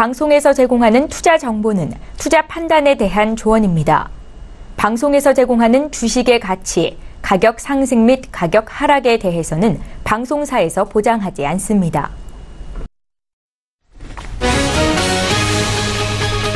방송에서 제공하는 투자 정보는 투자 판단에 대한 조언입니다. 방송에서 제공하는 주식의 가치, 가격 상승 및 가격 하락에 대해서는 방송사에서 보장하지 않습니다.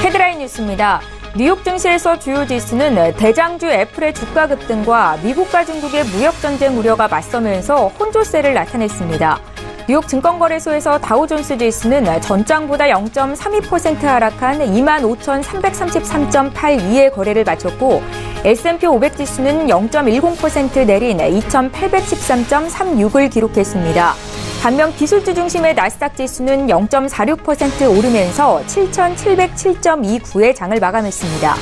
헤드라인 뉴스입니다. 뉴욕 증시에서 주요 지수는 대장주 애플의 주가 급등과 미국과 중국의 무역전쟁 우려가 맞서면서 혼조세를 나타냈습니다. 뉴욕 증권거래소에서 다우존스 지수는 전장보다 0.32% 하락한 25,333.82의 거래를 마쳤고 S&P 500 지수는 0.10% 내린 2,813.36을 기록했습니다. 반면 기술주 중심의 나스닥 지수는 0.46% 오르면서 7,707.29의 장을 마감했습니다.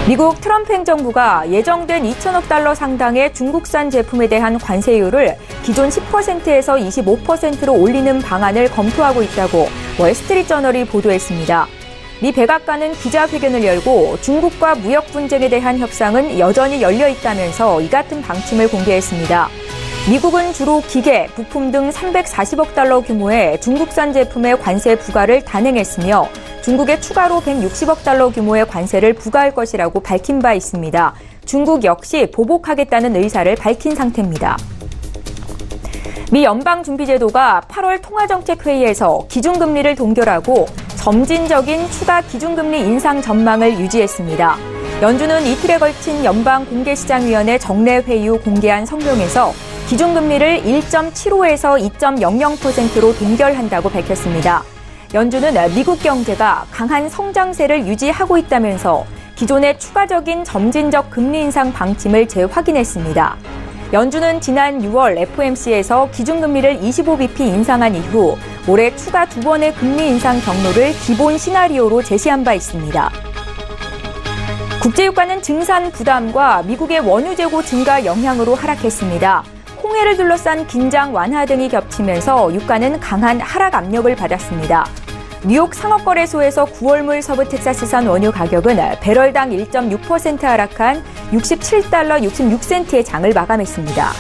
미국 트럼프 행정부가 예정된 2천억 달러 상당의 중국산 제품에 대한 관세율을 기존 10%에서 25%로 올리는 방안을 검토하고 있다고 월스트리트저널이 보도했습니다. 미 백악관은 기자회견을 열고 중국과 무역 분쟁에 대한 협상은 여전히 열려 있다면서 이 같은 방침을 공개했습니다. 미국은 주로 기계, 부품 등 340억 달러 규모의 중국산 제품의 관세 부과를 단행했으며 중국에 추가로 160억 달러 규모의 관세를 부과할 것이라고 밝힌 바 있습니다. 중국 역시 보복하겠다는 의사를 밝힌 상태입니다. 미 연방준비제도가 8월 통화정책회의에서 기준금리를 동결하고 점진적인 추가 기준금리 인상 전망을 유지했습니다. 연준은 이틀에 걸친 연방공개시장위원회 정례회의 후 공개한 성명에서 기준금리를 1.75에서 2.00%로 동결한다고 밝혔습니다. 연준은 미국 경제가 강한 성장세를 유지하고 있다면서 기존의 추가적인 점진적 금리 인상 방침을 재확인했습니다. 연준은 지난 6월 FOMC에서 기준금리를 25bp 인상한 이후 올해 추가 2번의 금리 인상 경로를 기본 시나리오로 제시한 바 있습니다. 국제유가는 증산 부담과 미국의 원유 재고 증가 영향으로 하락했습니다. 홍해를 둘러싼 긴장 완화 등이 겹치면서 유가는 강한 하락 압력을 받았습니다. 뉴욕 상업거래소에서 9월물 서부 텍사스산 원유 가격은 배럴당 1.6% 하락한 67달러 66센트의 장을 마감했습니다.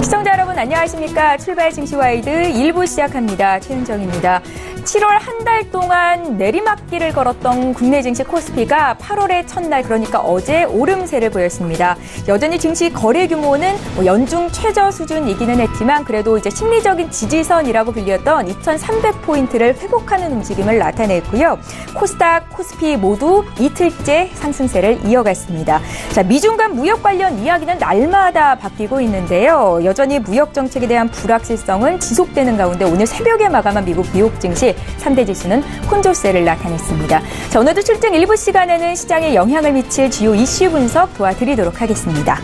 시청자 여러분 안녕하십니까? 출발 증시와이드 1부 시작합니다. 최은정입니다. 7월 한 달 동안 내리막길을 걸었던 국내 증시 코스피가 8월의 첫날 그러니까 어제 오름세를 보였습니다. 여전히 증시 거래 규모는 연중 최저 수준이기는 했지만 그래도 이제 심리적인 지지선이라고 불렸던 2,300포인트를 회복하는 움직임을 나타냈고요. 코스닥, 코스피 모두 이틀째 상승세를 이어갔습니다. 자, 미중 간 무역 관련 이야기는 날마다 바뀌고 있는데요. 여전히 무역 정책에 대한 불확실성은 지속되는 가운데 오늘 새벽에 마감한 미국 뉴욕 증시 3대 지수는 혼조세를 나타냈습니다. 자, 오늘도 출정 일부 시간에는 시장에 영향을 미칠 주요 이슈 분석 도와드리도록 하겠습니다.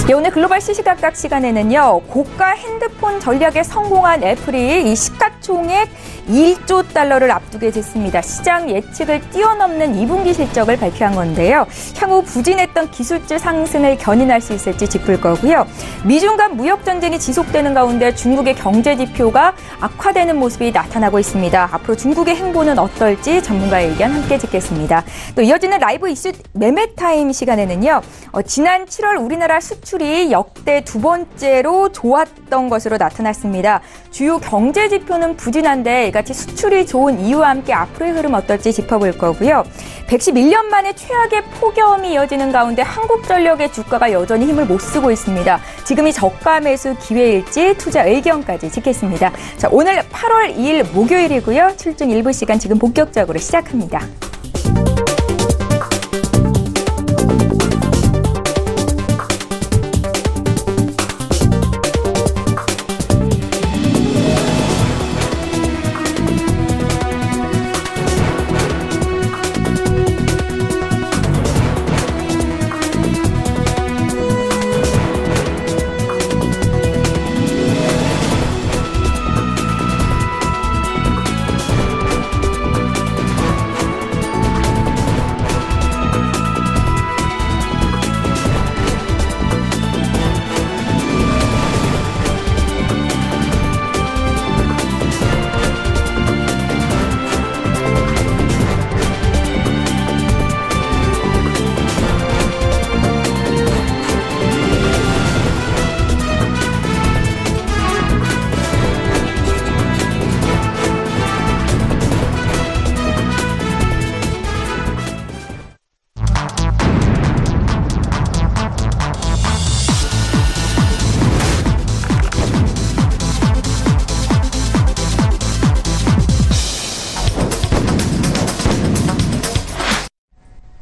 예, 오늘 글로벌 시시각각 시간에는요. 고가 핸드폰 전략에 성공한 애플이 이 시가총액 1조 달러를 앞두게 됐습니다. 시장 예측을 뛰어넘는 2분기 실적을 발표한 건데요. 향후 부진했던 기술주 상승을 견인할 수 있을지 짚을 거고요. 미중 간 무역 전쟁이 지속되는 가운데 중국의 경제 지표가 악화되는 모습이 나타나고 있습니다. 앞으로 중국의 행보는 어떨지 전문가의 의견 함께 듣겠습니다. 또 이어지는 라이브 이슈 매매타임 시간에는요. 지난 7월 우리나라 수출이 역대 두 번째로 좋았던 것으로 나타났습니다. 주요 경제 지표는 부진한데 이같이 수출이 좋은 이유와 함께 앞으로의 흐름 어떨지 짚어볼 거고요. 111년 만에 최악의 폭염이 이어지는 가운데 한국전력의 주가가 여전히 힘을 못 쓰고 있습니다. 지금이 저가 매수 기회일지 투자 의견까지 짚겠습니다. 자, 오늘 8월 2일 목요일이고요. 출중 일부 시간 지금 본격적으로 시작합니다.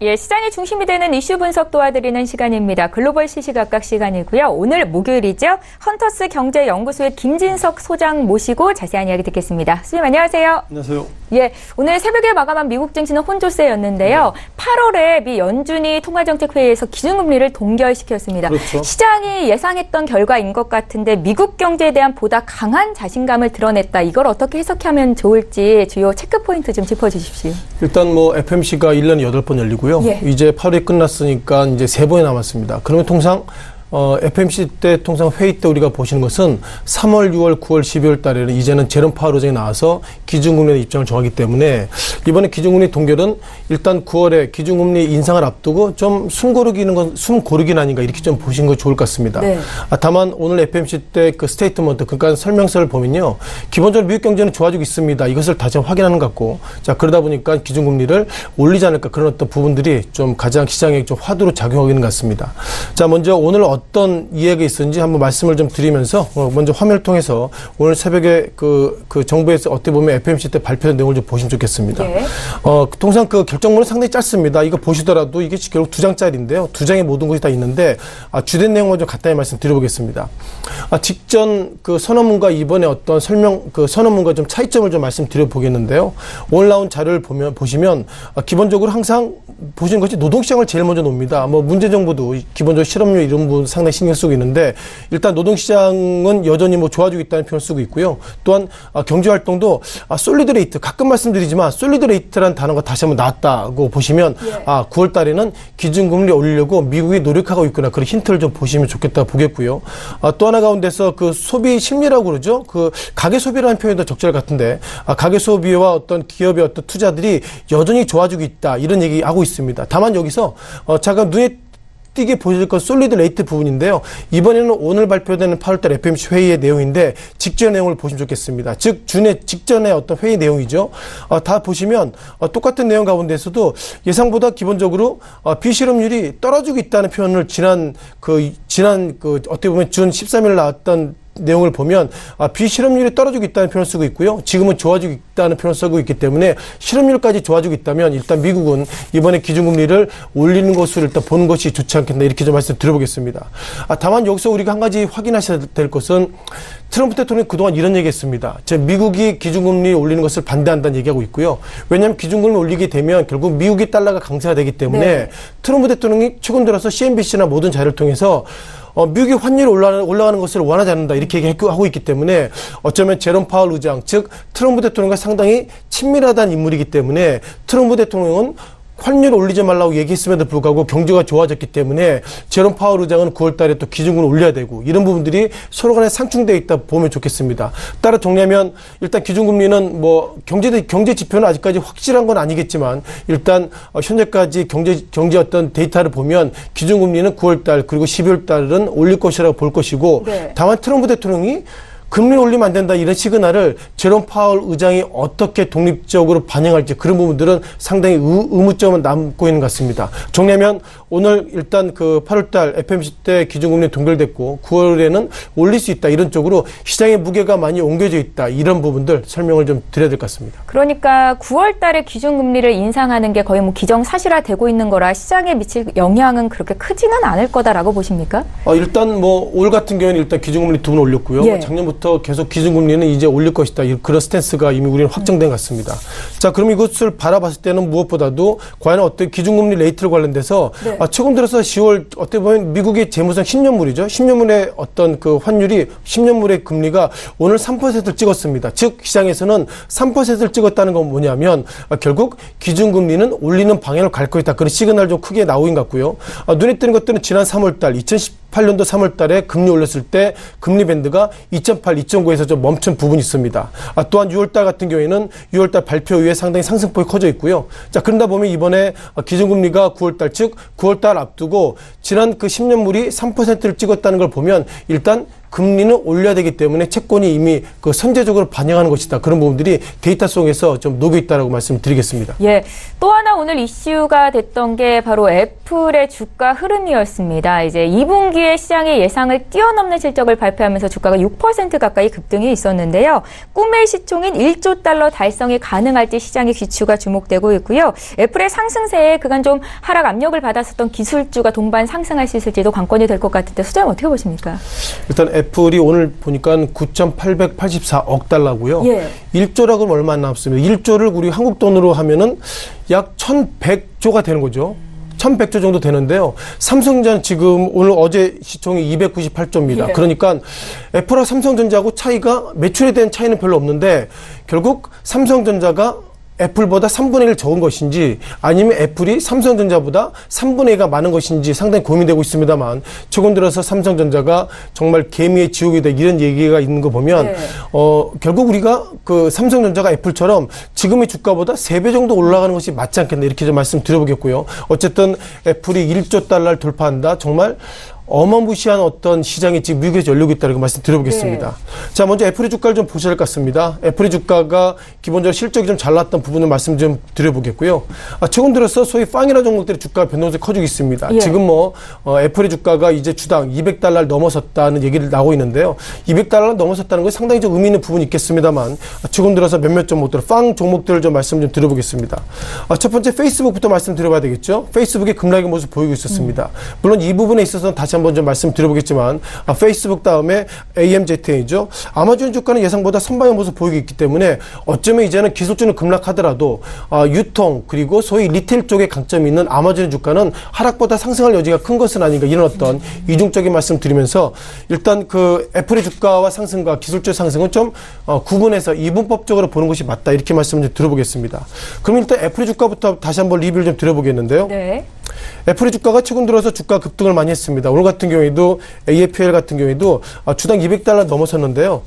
예, 시장의 중심이 되는 이슈 분석 도와드리는 시간입니다. 글로벌 시시각각 시간이고요. 오늘 목요일이죠. 헌터스 경제연구소의 김진석 소장 모시고 자세한 이야기 듣겠습니다. 선생님 안녕하세요. 안녕하세요. 예, 오늘 새벽에 마감한 미국 증시는 혼조세였는데요. 8월에 미 연준이 통화정책회의에서 기준금리를 동결시켰습니다. 그렇죠. 시장이 예상했던 결과인 것 같은데 미국 경제에 대한 보다 강한 자신감을 드러냈다. 이걸 어떻게 해석하면 좋을지 주요 체크포인트 좀 짚어주십시오. 일단 뭐 FMC가 1년에 8번 열리고요. 예. 이제 8월이 끝났으니까 이제 3번이 남았습니다. 그러면 통상 FMC 때 통상 회의 때 우리가 보시는 것은 3월, 6월, 9월, 12월 달에는 이제는 제롬 파월 의장이 나와서 기준금리 입장을 정하기 때문에 이번에 기준금리 동결은 일단 9월에 기준금리 인상을 앞두고 좀 숨 고르기는 아닌가 이렇게 좀 보시는 거 좋을 것 같습니다. 네. 다만 오늘 FMC 때 그 스테이트먼트 그러니까 설명서를 보면요. 기본적으로 미국 경제는 좋아지고 있습니다. 이것을 다시 확인하는 것 같고 자 그러다 보니까 기준금리를 올리지 않을까 그런 어떤 부분들이 좀 가장 시장에 좀 화두로 작용하고 있는 것 같습니다. 자 먼저 오늘 어떤 이야기가 있었는지 한번 말씀을 좀 드리면서 먼저 화면을 통해서 오늘 새벽에 그 정부에서 어떻게 보면 FMC 때 발표한 내용을 좀 보시면 좋겠습니다. 네. 통상 그 결정문은 상당히 짧습니다. 이거 보시더라도 이게 결국 2장짜리인데요. 2장에 모든 것이 다 있는데 주된 내용을 좀 간단히 말씀드려보겠습니다. 직전 그 선언문과 이번에 어떤 그 선언문과 좀 차이점을 좀 말씀드려보겠는데요. 오늘 나온 자료를 보시면 기본적으로 항상 보시는 것이 노동시장을 제일 먼저 놓습니다. 뭐 문재정부도 기본적으로 실업률 이런 부분 상당히 신경 쓰고 있는데 일단 노동시장은 여전히 뭐 좋아지고 있다는 표현을 쓰고 있고요. 또한 경제활동도 솔리드 레이트 가끔 말씀드리지만 솔리드 레이트라는 단어가 다시 한번 나왔다고 보시면 9월 달에는 기준금리 올리려고 미국이 노력하고 있구나 그런 힌트를 좀 보시면 좋겠다고 보겠고요. 또 하나 가운데서 그 소비 심리라고 그러죠. 그 가계 소비라는 표현도 적절 같은데 가계 소비와 어떤 기업의 어떤 투자들이 여전히 좋아지고 있다 이런 얘기하고 있습니다. 다만 여기서 잠깐 눈에 띄게 보여줄 건 솔리드 레이트 부분인데요. 이번에는 오늘 발표되는 8월달 FMC 회의의 내용인데 직전 내용을 보시면 좋겠습니다. 즉 직전에 어떤 회의 내용이죠. 다 보시면 똑같은 내용 가운데서도 예상보다 기본적으로 비실업률이 떨어지고 있다는 표현을 지난 어떻게 보면 준 13일 나왔던 내용을 보면 비실업률이 떨어지고 있다는 표현을 쓰고 있고요. 지금은 좋아지고 있다는 표현을 쓰고 있기 때문에 실업률까지 좋아지고 있다면 일단 미국은 이번에 기준금리를 올리는 것으로 일단 보는 것이 좋지 않겠나 이렇게 좀 말씀드려보겠습니다. 다만 여기서 우리가 한 가지 확인하셔야 될 것은 트럼프 대통령이 그동안 이런 얘기했습니다. 미국이 기준금리 올리는 것을 반대한다는 얘기하고 있고요. 왜냐하면 기준금리 올리게 되면 결국 미국의 달러가 강세가 되기 때문에 트럼프 대통령이 최근 들어서 CNBC나 모든 자료를 통해서 미국의 환율이 올라가는 것을 원하지 않는다 이렇게 얘기하고 있기 때문에 어쩌면 제롬 파월 의장 즉 트럼프 대통령과 상당히 친밀하다는 인물이기 때문에 트럼프 대통령은 환율을 올리지 말라고 얘기했음에도 불구하고 경제가 좋아졌기 때문에 제롬 파월 의장은 9월 달에 또 기준금리를 올려야 되고 이런 부분들이 서로 간에 상충되어 있다 보면 좋겠습니다. 따라 정리하면 일단 기준금리는 뭐 경제 지표는 아직까지 확실한 건 아니겠지만 일단 현재까지 경제 어떤 데이터를 보면 기준금리는 9월 달 그리고 12월 달은 올릴 것이라고 볼 것이고 다만 트럼프 대통령이 금리 올리면 안 된다 이런 시그널을 제롬 파월 의장이 어떻게 독립적으로 반영할지 그런 부분들은 상당히 의무점은 남고 있는 것 같습니다. 정리하면 오늘 일단 그 8월달 FMC 때 기준금리 동결됐고 9월에는 올릴 수 있다 이런 쪽으로 시장의 무게가 많이 옮겨져 있다 이런 부분들 설명을 좀 드려야 될 것 같습니다. 그러니까 9월 달에 기준금리를 인상하는 게 거의 뭐 기정사실화되고 있는 거라 시장에 미칠 영향은 그렇게 크지는 않을 거다라고 보십니까? 일단 뭐 올 같은 경우는 일단 기준금리 2번 올렸고요. 작년부터 계속 기준금리는 이제 올릴 것이다. 그런 스탠스가 이미 우리는 확정된 것 같습니다. 자, 그럼 이것을 바라봤을 때는 무엇보다도 과연 어떤 기준금리 레이트를 관련돼서 최근 들어서 10월 어떻게 보면 미국의 재무상 10년물이죠. 10년물의 어떤 그 환율이 10년물의 금리가 오늘 3%를 찍었습니다. 즉 시장에서는 3%를 찍었다는 건 뭐냐면 결국 기준금리는 올리는 방향으로 갈 것이다. 그런 시그널 좀 크게 나오긴 같고요. 눈에 띄는 것들은 지난 3월달 2018년도 3월달에 금리 올렸을 때 금리 밴드가 2.8, 2.9에서 좀 멈춘 부분이 있습니다. 또한 6월달 같은 경우에는 6월달 발표 이후에 상당히 상승폭이 커져 있고요. 자, 그러다 보면 이번에 기준금리가 9월달 즉 9월달 앞두고 지난 그 10년물이 3%를 찍었다는 걸 보면 일단 금리는 올려야 되기 때문에 채권이 이미 그 선제적으로 반영하는 것이다. 그런 부분들이 데이터 속에서 좀 녹여 있다라고 말씀드리겠습니다. 예. 또 하나 오늘 이슈가 됐던 게 바로 애플의 주가 흐름이었습니다. 이제 2분기에 시장의 예상을 뛰어넘는 실적을 발표하면서 주가가 6% 가까이 급등이 있었는데요. 꿈의 시총인 1조 달러 달성이 가능할지 시장의 귀추가 주목되고 있고요. 애플의 상승세에 그간 좀 하락 압력을 받았었던 기술주가 동반 상승할 수 있을지도 관건이 될 것 같은데 소장님 어떻게 보십니까? 일단 애플이 오늘 보니까 9,884억 달러고요. 예. 1조라고 하면 얼마 안 남습니다. 1조를 우리 한국 돈으로 하면은 약 1,100조가 되는 거죠. 1,100조 정도 되는데요. 삼성전자 지금 오늘 어제 시총이 298조입니다. 예. 그러니까 애플하고 삼성전자하고 차이가 매출에 대한 차이는 별로 없는데 결국 삼성전자가 애플보다 3분의 1 적은 것인지 아니면 애플이 삼성전자보다 3분의 2가 많은 것인지 상당히 고민되고 있습니다만 최근 들어서 삼성전자가 정말 개미의 지옥이다 이런 얘기가 있는 거 보면 네. 결국 우리가 그 삼성전자가 애플처럼 지금의 주가보다 3배 정도 올라가는 것이 맞지 않겠나 이렇게 좀 말씀드려보겠고요. 어쨌든 애플이 1조 달러를 돌파한다. 정말 어마무시한 어떤 시장이 지금 미국에서 열리고 있다는 말씀드려보겠습니다. 네. 자, 먼저 애플의 주가를 좀 보셔야 할 것 같습니다. 애플의 주가가 기본적으로 실적이 좀 잘 났던 부분을 말씀 좀 드려보겠고요. 최근 들어서 소위 빵이나 종목들의 주가 변동성이 커지고 있습니다. 예. 지금 애플의 주가가 이제 주당 200달러를 넘어섰다는 얘기를 나오고 있는데요. 200달러를 넘어섰다는 건 상당히 좀 의미 있는 부분이 있겠습니다만 최근 들어서 몇몇 종목들, 빵 종목들을 좀 말씀 좀 드려보겠습니다. 첫 번째 페이스북부터 말씀드려봐야 되겠죠. 페이스북의 급락의 모습 보이고 있었습니다. 물론 이 부분에 있어서는 다시 한번 좀 말씀드려보겠지만 페이스북 다음에 AMZN이죠. 아마존 주가는 예상보다 선방의 모습 보이고 있기 때문에 어쩌면 이제는 기술주는 급락하더라도 유통 그리고 소위 리테일 쪽에 강점이 있는 아마존 주가는 하락보다 상승할 여지가 큰 것은 아닌가 이런 어떤 이중적인 말씀 드리면서 일단 그 애플의 주가와 상승과 기술주 상승은 좀 구분해서 이분법적으로 보는 것이 맞다 이렇게 말씀을 좀 드려보겠습니다. 그럼 일단 애플의 주가부터 다시 한번 리뷰를 좀 드려보겠는데요. 네. 애플의 주가가 최근 들어서 주가 급등을 많이 했습니다. 오늘 같은 경우에도 AFL 같은 경우에도 주당 200달러 넘어섰는데요.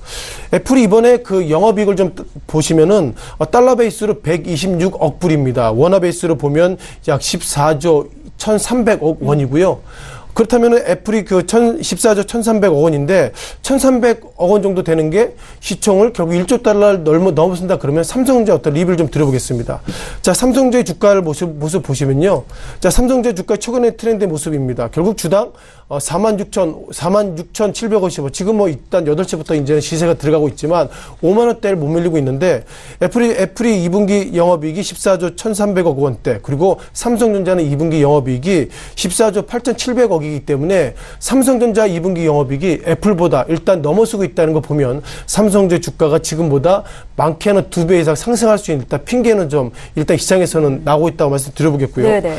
애플이 이번에 그 영업이익을 좀 보시면은 달러 베이스로 126억 불입니다. 원화 베이스로 보면 약 14조 1,300억 원이고요. 그렇다면 애플이 그 14조 1,300억 원인데 1,300억 원 정도 되는 게 시총을 결국 1조 달러를 넘어선다 그러면 삼성전자 어떤 리뷰를 좀 드려보겠습니다. 자, 삼성전자의 주가를 모습 보시면요. 자, 삼성전자 주가 최근의 트렌드의 모습입니다. 결국 주당 46,750원. 지금 일단 8시부터 이제 시세가 들어가고 있지만 5만 원대를 못 밀리고 있는데 애플이 2분기 영업이익이 14조 1,300억 원대 그리고 삼성전자는 2분기 영업이익이 14조 8,700억이기 때문에 삼성전자 2분기 영업이익이 애플보다 일단 넘어서고 있다는 거 보면 삼성전자 주가가 지금보다 많게는 2배 이상 상승할 수 있는 일단 핑계는 좀 일단 시장에서는 나오고 있다고 말씀드려보겠고요. 네네.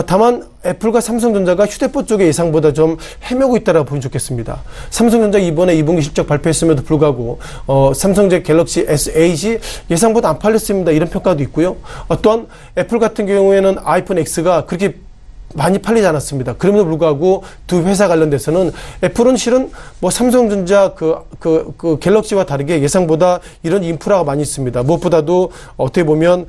다만 애플과 삼성전자가 휴대폰 쪽의 예상보다 좀 헤매고 있다라고 보면 좋겠습니다. 삼성전자 이번에 2분기 실적 발표했음에도 불구하고 삼성전자 갤럭시 S8이 예상보다 안 팔렸습니다. 이런 평가도 있고요. 또한 애플 같은 경우에는 아이폰 X가 그렇게 많이 팔리지 않았습니다. 그럼에도 불구하고 두 회사 관련돼서는 애플은 실은 삼성전자 그 갤럭시와 다르게 예상보다 이런 인프라가 많이 있습니다. 무엇보다도 어떻게 보면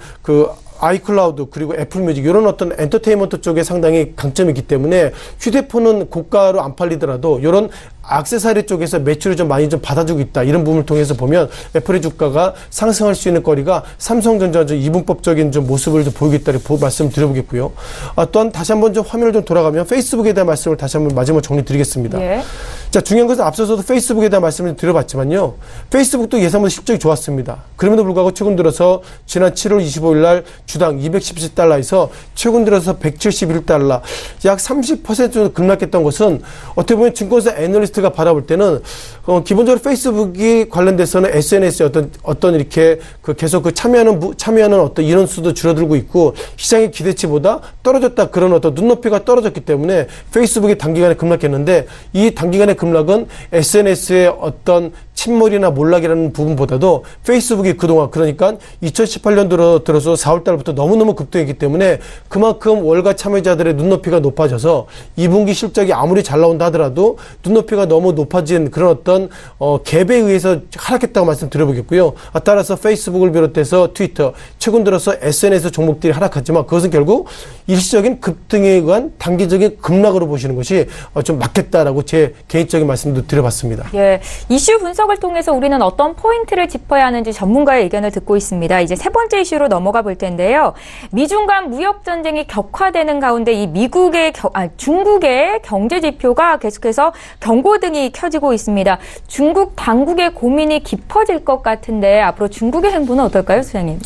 아이클라우드 그리고 애플뮤직 이런 어떤 엔터테인먼트 쪽에 상당히 강점이 있기 때문에 휴대폰은 고가로 안 팔리더라도 이런 액세서리 쪽에서 매출을 좀 많이 좀 받아주고 있다. 이런 부분을 통해서 보면 애플의 주가가 상승할 수 있는 거리가 삼성전자 이분법적인 좀 모습을 좀 보이고 있다고 말씀드려보겠고요. 또한 다시 한번 좀 화면을 좀 돌아가면 페이스북에 대한 말씀을 다시 한번 마지막으로 정리드리겠습니다. 예. 자, 중요한 것은 앞서서도 페이스북에 대한 말씀을 드려봤지만요. 페이스북도 예상보다 실적이 좋았습니다. 그럼에도 불구하고 최근 들어서 지난 7월 25일 날 주당 217달러에서 최근 들어서 171달러 약 30% 정도 급락했던 것은 어떻게 보면 증권사 애널리스트가 바라볼 때는 기본적으로 페이스북이 관련돼서는 SNS에 어떤 이렇게 계속 참여하는 어떤 인원수도 줄어들고 있고 시장의 기대치보다 떨어졌다 그런 어떤 눈높이가 떨어졌기 때문에 페이스북이 단기간에 급락했는데 이 단기간의 급락은 SNS의 어떤 침몰이나 몰락이라는 부분보다도 페이스북이 그동안 그러니까 2018년 들어서 4월 달부터 너무너무 급등했기 때문에 그만큼 월가 참여자들의 눈높이가 높아져서 2분기 실적이 아무리 잘 나온다 하더라도 눈높이가 너무 높아진 그런 어떤 갭에 의해서 하락했다고 말씀드려보겠고요. 따라서 페이스북을 비롯해서 트위터, 최근 들어서 SNS 종목들이 하락했지만 그것은 결국 일시적인 급등에 의한 단기적인 급락으로 보시는 것이 좀 맞겠다라고 제 개인적인 말씀도 드려봤습니다. 예, 이슈 분석을 통해서 우리는 어떤 포인트를 짚어야 하는지 전문가의 의견을 듣고 있습니다. 이제 세 번째 이슈로 넘어가 볼 텐데요. 미중 간 무역 전쟁이 격화되는 가운데 이 중국의 경제 지표가 계속해서 경고등이 켜지고 있습니다. 중국 당국의 고민이 깊어질 것 같은데 앞으로 중국의 행보는 어떨까요, 소장님?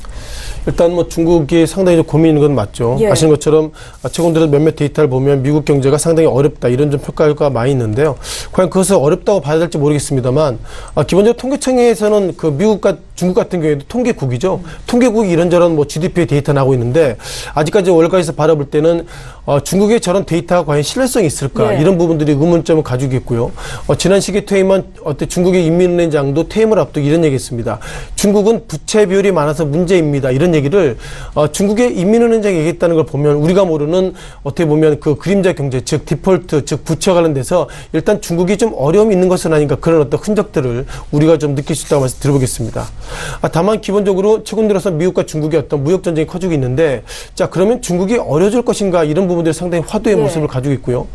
일단 뭐 중국이 상당히 좀 고민인 건 맞죠. 예. 아시는 것처럼 최근 들어 몇몇 데이터를 보면 미국 경제가 상당히 어렵다 이런 좀 평가가 많이 있는데요. 과연 그것을 어렵다고 봐야 될지 모르겠습니다만 기본적으로 통계청에서는 그 미국과 중국 같은 경우에도 통계국이죠. 통계국이 이런저런 뭐 GDP 데이터 나오고 있는데 아직까지 월가에서 바라볼 때는 중국의 저런 데이터가 과연 신뢰성이 있을까 예. 이런 부분들이 의문점을 가지고 있고요. 지난 시기에 퇴임한 중국의 인민은행장도 퇴임을 앞두고 이런 얘기했습니다. 중국은 부채 비율이 많아서 문제입니다. 이런 얘기를 중국의 인민은행장이 얘기했다는 걸 보면 우리가 모르는 어떻게 보면 그 그림자 경제 즉 디폴트 즉 부채와 관련돼서 일단 중국이 좀 어려움이 있는 것은 아닌가 그런 어떤 흔적들을 우리가 좀 느낄 수 있다고 말씀 드려보겠습니다. 다만 기본적으로 최근 들어서 미국과 중국의 어떤 무역 전쟁이 커지고 있는데 자 그러면 중국이 어려질 것인가 이런 부분들이 상당히 화두의 모습을 가지고 있고요.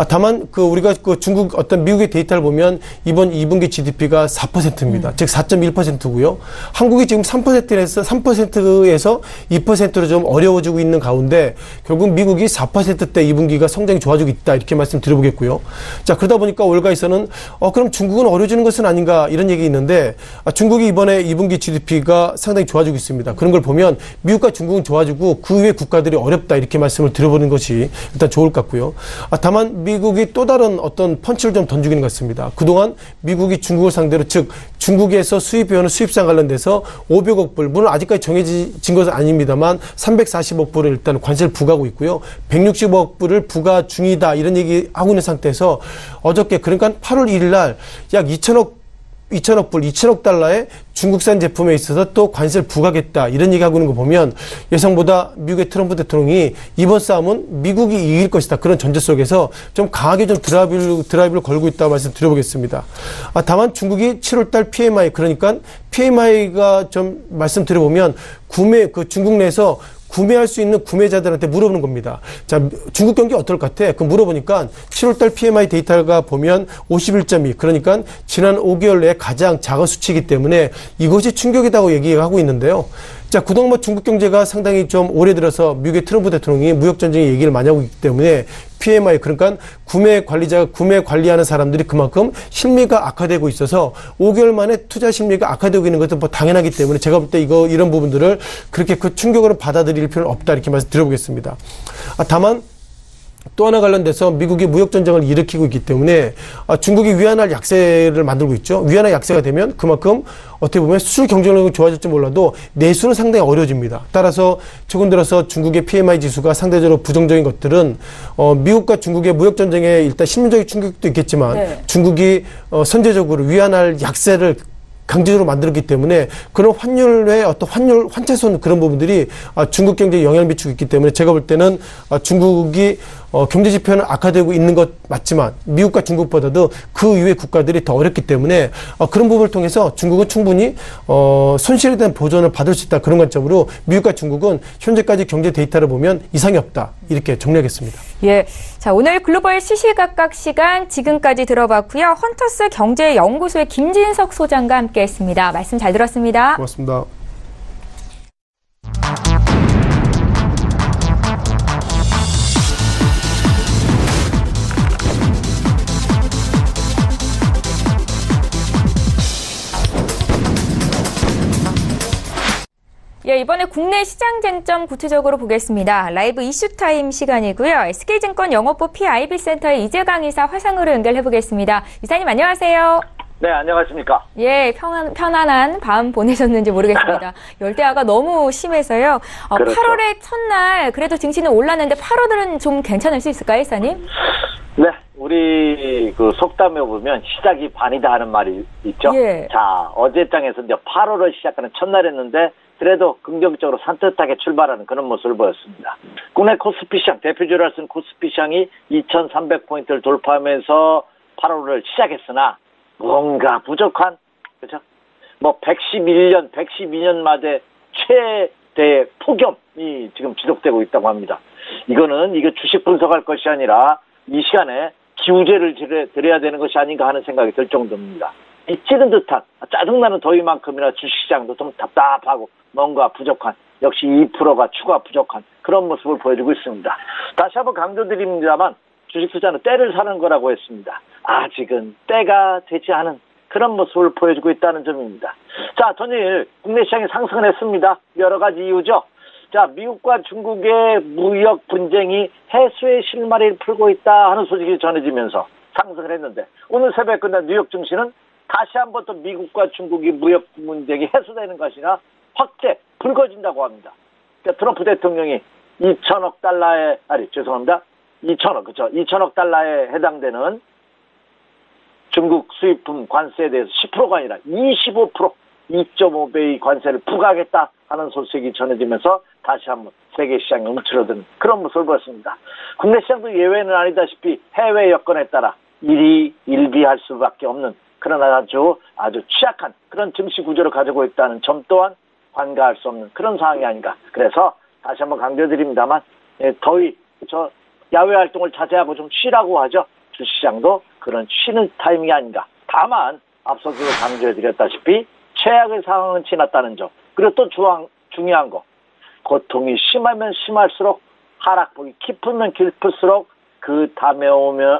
다만 우리가 중국 어떤 미국의 데이터를 보면 이번 2분기 GDP가 4%입니다. 즉 4.1%고요. 한국이 지금 3%에서 2%로 좀 어려워지고 있는 가운데 결국 미국이 4%대 2분기가 성장이 좋아지고 있다 이렇게 말씀드려보겠고요. 자 그러다 보니까 월가에서는 그럼 중국은 어려워지는 것은 아닌가 이런 얘기 있는데 중국이 이번에 2분기 GDP가 상당히 좋아지고 있습니다. 그런 걸 보면 미국과 중국은 좋아지고 그 외 국가들이 어렵다 이렇게 말씀을 드려보는 것이 일단 좋을 것 같고요. 다만 미국이 또 다른 어떤 펀치를 좀 던지고 있는 것 같습니다. 그동안 미국이 중국을 상대로 즉 중국에서 수입해오는 수입상 관련돼서 500억 불 물론 아직까지 정해진 것은 아닙니다만 340억 불을 일단 관세를 부과하고 있고요. 160억 불을 부과 중이다 이런 얘기하고 있는 상태에서 어저께 그러니까 8월 1일 날 약 2천억 달러의 중국산 제품에 있어서 또 관세를 부과하겠다 이런 얘기하고 있는 거 보면 예상보다 미국의 트럼프 대통령이 이번 싸움은 미국이 이길 것이다 그런 전제 속에서 좀 강하게 좀 드라이브를 걸고 있다고 말씀드려보겠습니다. 다만 중국이 7월달 PMI 그러니까 PMI가 좀 말씀드려보면 중국 내에서 구매할 수 있는 구매자들한테 물어보는 겁니다. 자, 중국 경기 어떨 것 같아? 그 물어보니까 7월달 PMI 데이터가 보면 51.2 그러니까 지난 5개월 내에 가장 작은 수치이기 때문에 이것이 충격이라고 얘기하고 있는데요. 자, 그동안 중국 경제가 상당히 좀 올해 들어서 미국의 트럼프 대통령이 무역전쟁 얘기를 많이 하고 있기 때문에 PMI 그러니까 구매 관리하는 사람들이 그만큼 심리가 악화되고 있어서 5개월 만에 투자 심리가 악화되고 있는 것은 뭐 당연하기 때문에 제가 볼 때 이런 부분들을 그렇게 그 충격으로 받아들일 필요는 없다 이렇게 말씀드려보겠습니다. 다만 또 하나 관련돼서 미국이 무역전쟁을 일으키고 있기 때문에 중국이 위안화 약세를 만들고 있죠. 위안화 약세가 되면 그만큼 어떻게 보면 수출 경쟁력이 좋아질지 몰라도 내수는 상당히 어려워집니다. 따라서 최근 들어서 중국의 PMI 지수가 상대적으로 부정적인 것들은 미국과 중국의 무역전쟁에 일단 실질적인 충격도 있겠지만 네. 중국이 선제적으로 위안화 약세를 강제적으로 만들었기 때문에 그런 환율의 어떤 환차손 그런 부분들이 중국 경제에 영향을 미치고 있기 때문에 제가 볼 때는 중국이 경제 지표는 악화되고 있는 것 맞지만 미국과 중국보다도 그 이외의 국가들이 더 어렵기 때문에 그런 부분을 통해서 중국은 충분히 손실에 대한 보전을 받을 수 있다 그런 관점으로 미국과 중국은 현재까지 경제 데이터를 보면 이상이 없다 이렇게 정리하겠습니다. 예, 자 오늘 글로벌 시시각각 시간 지금까지 들어봤고요. 헌터스 경제연구소의 김진석 소장과 함께했습니다. 말씀 잘 들었습니다. 고맙습니다. 예, 이번에 국내 시장 쟁점 구체적으로 보겠습니다. 라이브 이슈타임 시간이고요. SK증권 영업부 PIB센터의 이재강 이사 화상으로 연결해보겠습니다. 이사님 안녕하세요. 네, 안녕하십니까. 예, 편안한 밤 보내셨는지 모르겠습니다. 열대야가 너무 심해서요. 그렇죠. 8월의 첫날 그래도 증시는 올랐는데 8월은 좀 괜찮을 수 있을까요, 이사님? 네, 우리 그 속담에 보면 시작이 반이다 하는 말이 있죠. 예. 자, 어제 장에서 이제 8월을 시작하는 첫날이었는데 그래도 긍정적으로 산뜻하게 출발하는 그런 모습을 보였습니다. 국내 코스피 시장, 대표주를 할 수 있는 코스피 시장이 2,300포인트를 돌파하면서 8월을 시작했으나 뭔가 부족한, 그죠? 뭐 112년 만에 최대 폭염이 지금 지속되고 있다고 합니다. 이거 주식 분석할 것이 아니라 이 시간에 기우제를 드려야 되는 것이 아닌가 하는 생각이 들 정도입니다. 이 찌든 듯한 짜증나는 더위만큼이나 주식시장도 좀 답답하고 뭔가 부족한, 역시 2%가 추가 부족한 그런 모습을 보여주고 있습니다. 다시 한번 강조드립니다만 주식 투자는 때를 사는 거라고 했습니다. 아직은 때가 되지 않은 그런 모습을 보여주고 있다는 점입니다. 자, 전일 국내 시장이 상승을 했습니다. 여러 가지 이유죠. 자, 미국과 중국의 무역 분쟁이 해소의 실마리를 풀고 있다 하는 소식이 전해지면서 상승을 했는데 오늘 새벽에 끝난 뉴욕 증시는 다시 한번 또 미국과 중국의 무역 분쟁이 해소되는 것이나 확대 불거진다고 합니다. 그러니까 트럼프 대통령이 2천억 달러에, 2천억 달러에 해당되는 중국 수입품 관세에 대해서 10%가 아니라 25%, 2.5배의 관세를 부과하겠다 하는 소식이 전해지면서 다시 한번 세계 시장이 움츠러드는 그런 모습을 보였습니다. 국내 시장도 예외는 아니다시피 해외 여건에 따라 일희일비할 수밖에 없는 그런 아주 취약한 그런 증시 구조를 가지고 있다는 점 또한 관가할 수 없는 그런 상황이 아닌가. 그래서 다시 한번 강조드립니다만 더위, 야외 활동을 자제하고 좀 쉬라고 하죠. 주시장도 그런 쉬는 타이밍이 아닌가. 다만 앞서서 강조해드렸다시피 최악의 상황은 지났다는 점. 그리고 또 중요한 거. 고통이 심하면 심할수록 하락폭이 깊으면 깊을수록 그 다음에 오는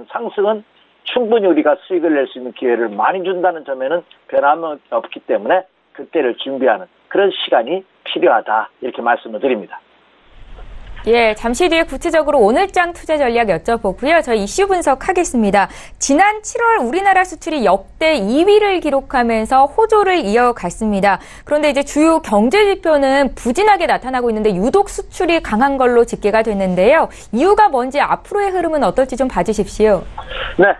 상승은 충분히 우리가 수익을 낼 수 있는 기회를 많이 준다는 점에는 변함이 없기 때문에 그때를 준비하는 그런 시간이 필요하다 이렇게 말씀을 드립니다. 예, 잠시 뒤에 구체적으로 오늘장 투자 전략 여쭤보고요. 저희 이슈 분석하겠습니다. 지난 7월 우리나라 수출이 역대 2위를 기록하면서 호조를 이어갔습니다. 그런데 이제 주요 경제 지표는 부진하게 나타나고 있는데 유독 수출이 강한 걸로 집계가 됐는데요. 이유가 뭔지 앞으로의 흐름은 어떨지 좀 봐주십시오. 네,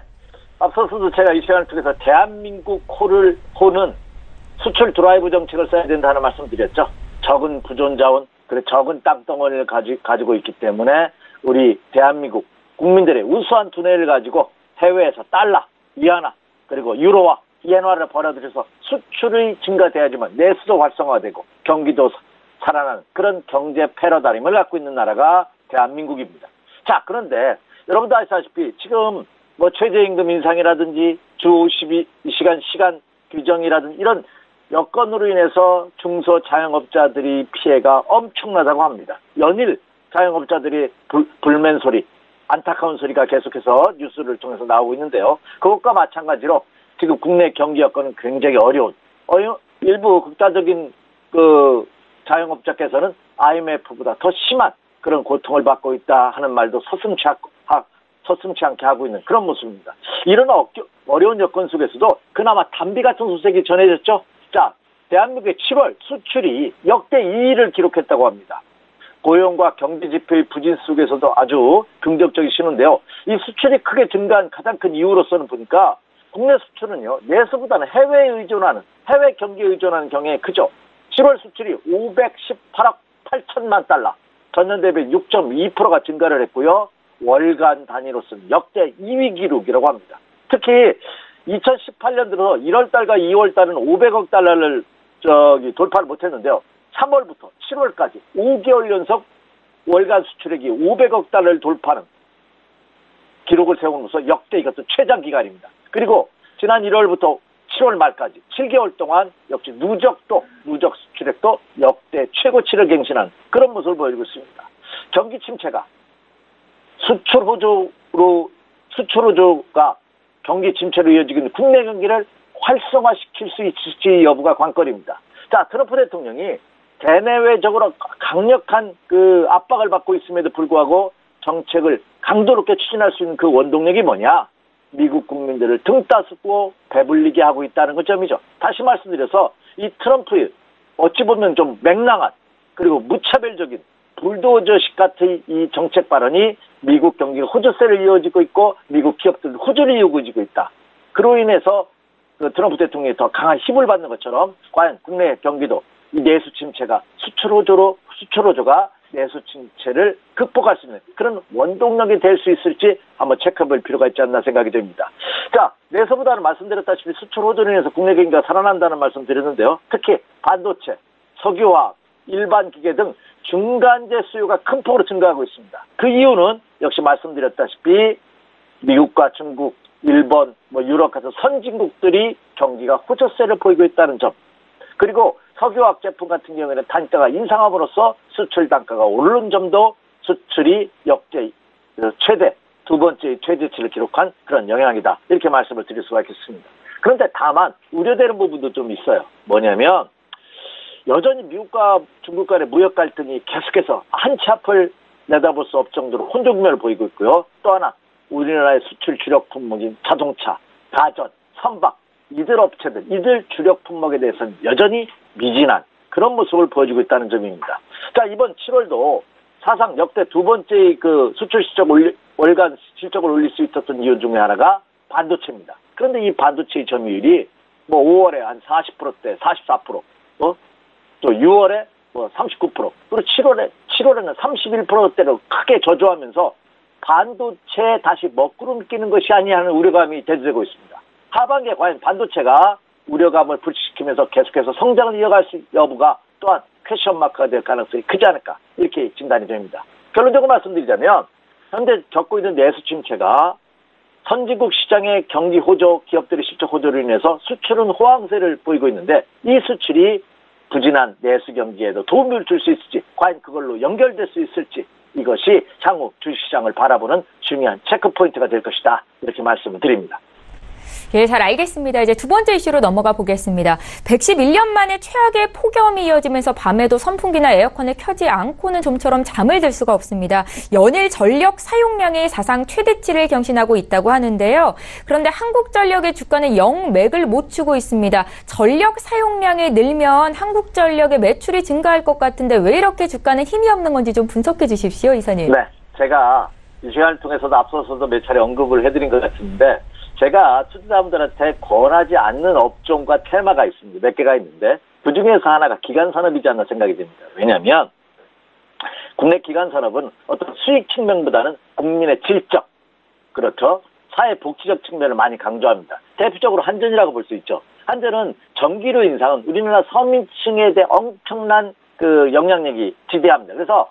앞서서도 제가 이 시간을 통해서 대한민국 호는 수출 드라이브 정책을 써야 된다는 말씀 드렸죠. 적은 부존 자원, 그리고 적은 땅덩어리를 가지고 있기 때문에 우리 대한민국 국민들의 우수한 두뇌를 가지고 해외에서 달러, 위안화, 그리고 유로화, 이엔화를 벌어들여서 수출이 증가돼야지만 내수도 활성화되고 경기도 살아나는 그런 경제 패러다임을 갖고 있는 나라가 대한민국입니다. 자, 그런데 여러분도 아시다시피 지금 뭐 최저임금 인상이라든지 주 52시간 시간 규정이라든지 이런 여건으로 인해서 중소자영업자들이 피해가 엄청나다고 합니다. 연일 자영업자들이 불만 소리, 안타까운 소리가 계속해서 뉴스를 통해서 나오고 있는데요. 그것과 마찬가지로 지금 국내 경기 여건은 굉장히 어려운 일부 극단적인 자영업자께서는 IMF보다 더 심한 그런 고통을 받고 있다 하는 말도 서슴지 않게 하고 있는 그런 모습입니다. 이런 어려운 여건 속에서도 그나마 단비 같은 소식이 전해졌죠. 자, 대한민국의 7월 수출이 역대 2위를 기록했다고 합니다. 고용과 경제 지표의 부진 속에서도 아주 긍정적인 신호인데요. 이 수출이 크게 증가한 가장 큰 이유로서는 보니까 국내 수출은요, 내수보다는 해외 경기에 의존하는 경향이 크죠. 7월 수출이 518억 8천만 달러, 전년 대비 6.2%가 증가를 했고요. 월간 단위로서는 역대 2위 기록이라고 합니다. 특히 2018년 들어서 1월달과 2월달은 500억 달러를 돌파를 못했는데요. 3월부터 7월까지 5개월 연속 월간 수출액이 500억 달러를 돌파하는 기록을 세우면서 역대 이것도 최장 기간입니다. 그리고 지난 1월부터 7월 말까지 7개월 동안 역시 누적 수출액도 역대 최고치를 갱신한 그런 모습을 보여주고 있습니다. 경기 침체가 수출 호조가 경기 침체로 이어지는 국내 경기를 활성화시킬 수 있을지 여부가 관건입니다. 자, 트럼프 대통령이 대내외적으로 강력한 압박을 받고 있음에도 불구하고 정책을 강도 높게 추진할 수 있는 그 원동력이 뭐냐? 미국 국민들을 등 따스고 배불리게 하고 있다는 그 점이죠. 다시 말씀드려서 이 트럼프의 어찌 보면 좀 맹랑한 그리고 무차별적인 불도저식 같은 이 정책 발언이 미국 경기가 호주세를 이어지고 있고 미국 기업들 호주를 이어지고 있다. 그로 인해서 그 트럼프 대통령이 더 강한 힘을 받는 것처럼 과연 국내 경기도 이 내수 침체가 수출 호조가 내수 침체를 극복할 수 있는 그런 원동력이 될 수 있을지 한번 체크해볼 필요가 있지 않나 생각이 됩니다. 자, 내수보다는 말씀드렸다시피 수출 호조로 인해서 국내 경기가 살아난다는 말씀 드렸는데요. 특히 반도체, 석유화학, 일반 기계 등 중간재 수요가 큰 폭으로 증가하고 있습니다. 그 이유는 역시 말씀드렸다시피 미국과 중국, 일본, 유럽 같은 선진국들이 경기가 호조세를 보이고 있다는 점. 그리고 석유화학 제품 같은 경우에는 단가가 인상함으로써 수출 단가가 오르는 점도 수출이 역대 두 번째 최대치를 기록한 그런 영향이다. 이렇게 말씀을 드릴 수가 있겠습니다. 그런데 다만 우려되는 부분도 좀 있어요. 뭐냐면 여전히 미국과 중국 간의 무역 갈등이 계속해서 한치 앞을 내다볼 수 없을 정도로 혼조 국면을 보이고 있고요. 또 하나 우리나라의 수출 주력 품목인 자동차, 가전, 선박 이들 업체들, 이들 주력 품목에 대해서는 여전히 미진한 그런 모습을 보여주고 있다는 점입니다. 자, 이번 7월도 사상 역대 두 번째 그 수출 월간 실적을 올릴 수 있었던 이유 중에 하나가 반도체입니다. 그런데 이 반도체의 점유율이 5월에 한 40%대, 44%, 또 6월에 39%, 그리고 7월에는 31%대로 크게 저조하면서 반도체에 다시 먹구름 끼는 것이 아니냐 하는 우려감이 대두되고 있습니다. 하반기에 과연 반도체가 우려감을 불식시키면서 계속해서 성장을 이어갈 수 여부가 또한 퀘션 마크가 될 가능성이 크지 않을까 이렇게 진단이 됩니다. 결론적으로 말씀드리자면 현재 겪고 있는 내수 침체가 선진국 시장의 경기 호조, 기업들의 실적 호조로 인해서 수출은 호황세를 보이고 있는데 이 수출이 부진한 내수 경기에도 도움을 줄 수 있을지, 과연 그걸로 연결될 수 있을지 이것이 향후 주식시장을 바라보는 중요한 체크포인트가 될 것이다. 이렇게 말씀을 드립니다. 예, 잘 알겠습니다. 이제 두 번째 이슈로 넘어가 보겠습니다. 111년 만에 최악의 폭염이 이어지면서 밤에도 선풍기나 에어컨을 켜지 않고는 좀처럼 잠을 들 수가 없습니다. 연일 전력 사용량이 사상 최대치를 경신하고 있다고 하는데요. 그런데 한국전력의 주가는 영 맥을 못 추고 있습니다. 전력 사용량이 늘면 한국전력의 매출이 증가할 것 같은데 왜 이렇게 주가는 힘이 없는 건지 좀 분석해 주십시오, 이사님. 네, 제가 이 시간을 통해서도 앞서서도 몇 차례 언급을 해드린 것 같은데 제가 투자자분들한테 권하지 않는 업종과 테마가 있습니다. 몇 개가 있는데 그중에서 하나가 기간산업이지 않나 생각이 됩니다. 왜냐하면 국내 기간산업은 어떤 수익 측면보다는 국민의 질적, 그렇죠, 사회복지적 측면을 많이 강조합니다. 대표적으로 한전이라고 볼 수 있죠. 한전은 전기료 인상은 우리나라 서민층에 대해 엄청난 그 영향력이 지대합니다. 그래서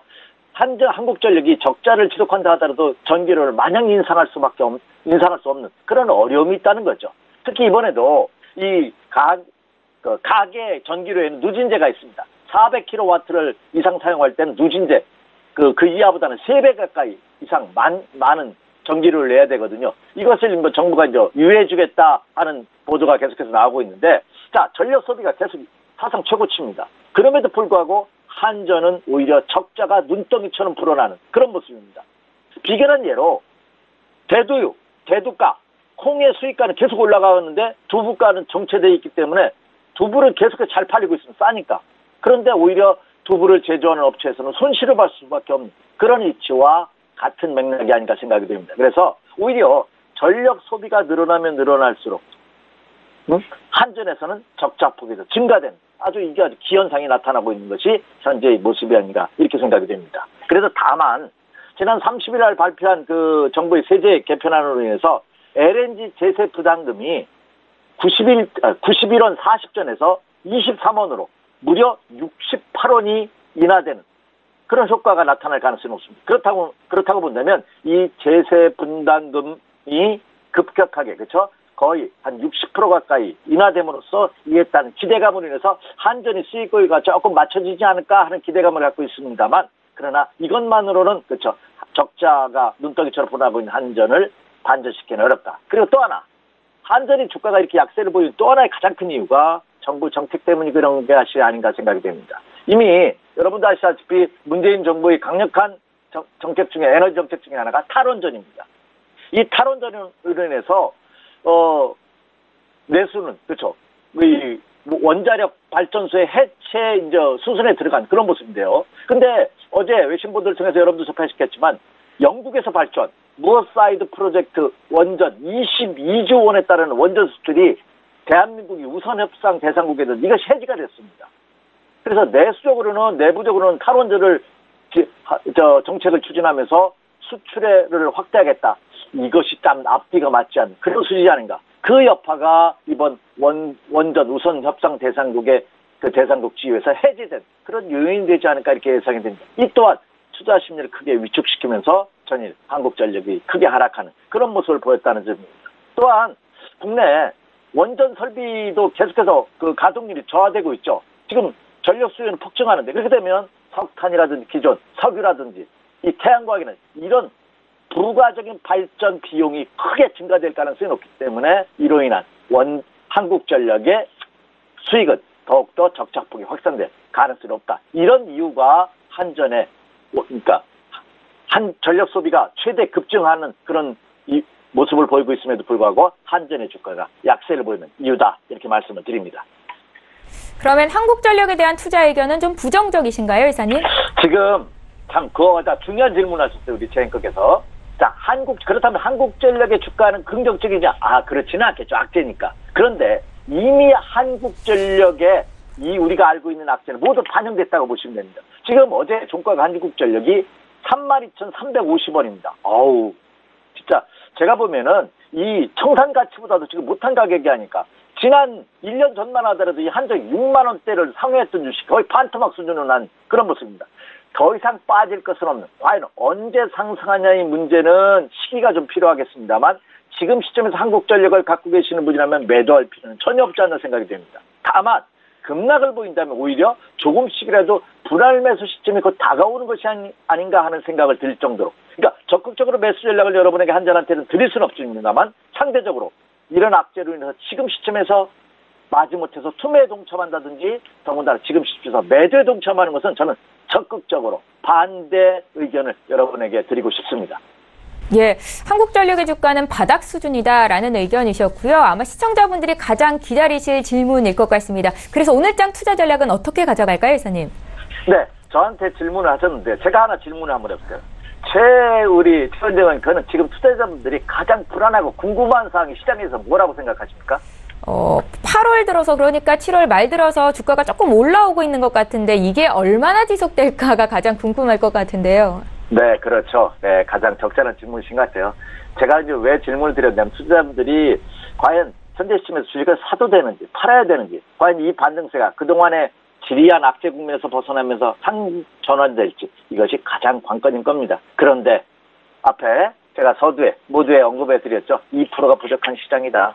한국전력이 적자를 지속한다 하더라도 전기료를 마냥 인상할 수 없는 그런 어려움이 있다는 거죠. 특히 이번에도 이 가계 전기료에는 누진제가 있습니다. 400kW를 이상 사용할 때는 누진제, 그 이하보다는 3배 가까이 이상 많은 전기료를 내야 되거든요. 이것을 정부가 이제 유예해주겠다 하는 보도가 계속해서 나오고 있는데, 자, 전력 소비가 계속 사상 최고치입니다. 그럼에도 불구하고 한전은 오히려 적자가 눈덩이처럼 불어나는 그런 모습입니다. 비견한 예로 대두유, 대두가, 콩의 수익가는 계속 올라가는데 두부가는 정체되어 있기 때문에 두부를 계속해서 잘 팔리고 있습니다. 싸니까. 그런데 오히려 두부를 제조하는 업체에서는 손실을 볼 수밖에 없는 그런 이치와 같은 맥락이 아닌가 생각이 됩니다. 그래서 오히려 전력 소비가 늘어나면 늘어날수록 한전에서는 적자 폭이 더 증가되는 이게 아주 기현상이 나타나고 있는 것이 현재의 모습이 아닌가 이렇게 생각이 됩니다. 그래서 다만 지난 30일 날 발표한 그 정부의 세제 개편안으로 인해서 LNG 제세 부담금이 91원 40전에서 23원으로 무려 68원이 인하되는 그런 효과가 나타날 가능성이 높습니다. 그렇다고 본다면 이 제세 분담금이 급격하게, 그렇죠? 거의 한 60% 가까이 인하됨으로써 이에 따른 기대감으로 인해서 한전이 수익거리가 조금 맞춰지지 않을까 하는 기대감을 갖고 있습니다만, 그러나 이것만으로는, 그렇죠, 적자가 눈덩이처럼 불어나고 있는 한전을 반전시키기는 어렵다. 그리고 또 하나, 한전이 주가가 이렇게 약세를 보이는 또 하나의 가장 큰 이유가 정부 정책 때문이 그런 것이 아닌가 생각이 됩니다. 이미 여러분도 아시다시피 문재인 정부의 강력한 정책 중에, 에너지 정책 중에 하나가 탈원전입니다. 이 탈원전으로 인해서 내수는, 그렇죠, 이 원자력 발전소의 해체 이제 수순에 들어간 그런 모습인데요. 근데 어제 외신 보도를 통해서 여러분도 접하셨겠지만 영국에서 발전 무어사이드 프로젝트 원전 22조 원에 따른 원전 수출이 대한민국이 우선 협상 대상국에 대해서 이것이 해지가 됐습니다. 그래서 내부적으로는 탈원전을 정책을 추진하면서 수출을 확대하겠다. 이것이 참 앞뒤가 맞지 않는 그런 수준이 아닌가. 그 여파가 이번 원전 우선 협상 대상국의 그 대상국 지위에서 해제된 그런 요인이 되지 않을까 이렇게 예상이 됩니다. 이 또한 투자 심리를 크게 위축시키면서 전일 한국전력이 크게 하락하는 그런 모습을 보였다는 점입니다. 또한 국내 원전 설비도 계속해서 그 가동률이 저하되고 있죠. 지금 전력 수요는 폭증하는데 그렇게 되면 석탄이라든지 기존 석유라든지 이 태양광에는 이런 부가적인 발전 비용이 크게 증가될 가능성이 높기 때문에 이로 인한 한국전력의 수익은 더욱더 적자폭이 확산될 가능성이 높다. 이런 이유가 그러니까 한 전력 소비가 최대 급증하는 그런 모습을 보이고 있음에도 불구하고 한전의 주가가 약세를 보이는 이유다. 이렇게 말씀을 드립니다. 그러면 한국전력에 대한 투자 의견은 좀 부정적이신가요, 이사님? 지금 참 그거가 중요한 질문을 하셨어요. 우리 제 앵커께서. 자, 그렇다면 한국전력의 주가는 긍정적이냐? 그렇지는 않겠죠. 악재니까. 그런데 이미 한국전력의 우리가 알고 있는 악재는 모두 반영됐다고 보시면 됩니다. 지금 어제 종가가 한국전력이 32,350원입니다. 어우, 진짜 제가 보면은 이 청산 가치보다도 지금 못한 가격이 아니까 지난 1년 전만 하더라도 이 한정이 6만 원대를 상회했던 주식 거의 반토막 수준으로 난 그런 모습입니다. 더 이상 빠질 것은 없는 과연 언제 상승하냐의 문제는 시기가 좀 필요하겠습니다만 지금 시점에서 한국전력을 갖고 계시는 분이라면 매도할 필요는 전혀 없지 않나 생각이 됩니다. 다만 급락을 보인다면 오히려 조금씩이라도 불안 매수 시점이 곧 다가오는 것이 아닌가 하는 생각을 들 정도로 그러니까 적극적으로 매수 전략을 여러분에게 한전한테는 드릴 수는 없습니다만 상대적으로 이런 악재로 인해서 지금 시점에서 마지못해서 투매에 동참한다든지 더군다나 지금 시점에서 매도에 동참하는 것은 저는 적극적으로 반대 의견을 여러분에게 드리고 싶습니다. 예, 한국전력의 주가는 바닥 수준이다라는 의견이셨고요. 아마 시청자분들이 가장 기다리실 질문일 것 같습니다. 그래서 오늘장 투자 전략은 어떻게 가져갈까요, 이사님? 네, 저한테 질문을 하셨는데 제가 하나 질문을 한번 해볼게요. 우리 최원정은 그는 지금 투자자분들이 가장 불안하고 궁금한 사항이 시장에서 뭐라고 생각하십니까? 8월 들어서 그러니까 7월 말 들어서 주가가 조금 올라오고 있는 것 같은데 이게 얼마나 지속될까가 가장 궁금할 것 같은데요. 네, 그렇죠. 네, 가장 적절한 질문이신 것 같아요. 제가 이제 왜 질문을 드렸냐면 투자자분들이 과연 현재 시점에서 주식을 사도 되는지 팔아야 되는지 과연 이 반등세가 그동안의 지리한 악재 국면에서 벗어나면서 상전환될지 이것이 가장 관건인 겁니다. 그런데 앞에 제가 모두에 언급해 드렸죠. 2%가 부족한 시장이다.